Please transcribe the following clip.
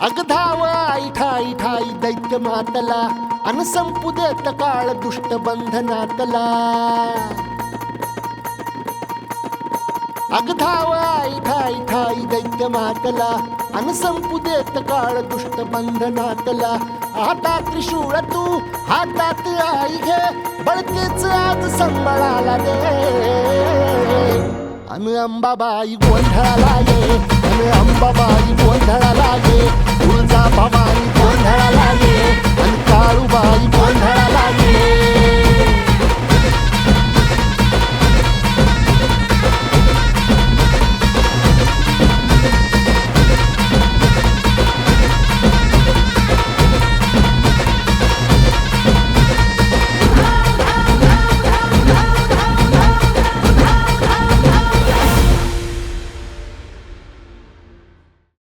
अगधाव आई ठाई ठाई दैत्य मातला अन संपू देत काळ दुष्ट बंधनातला अगधाव आई ठाई ठाई दैत्य मातला अन संपू देत काळ दुष्ट बंधनातला हातात त्रिशूळ तू हातात आई घे बळकेच आज संबळाला दे अन अंबाबाई गोंधळाला ये अन अंबाबाई गोंधळाला ये तुळजा भवानी गोंधळाला ये अन काळूबाई गोंधळाला ये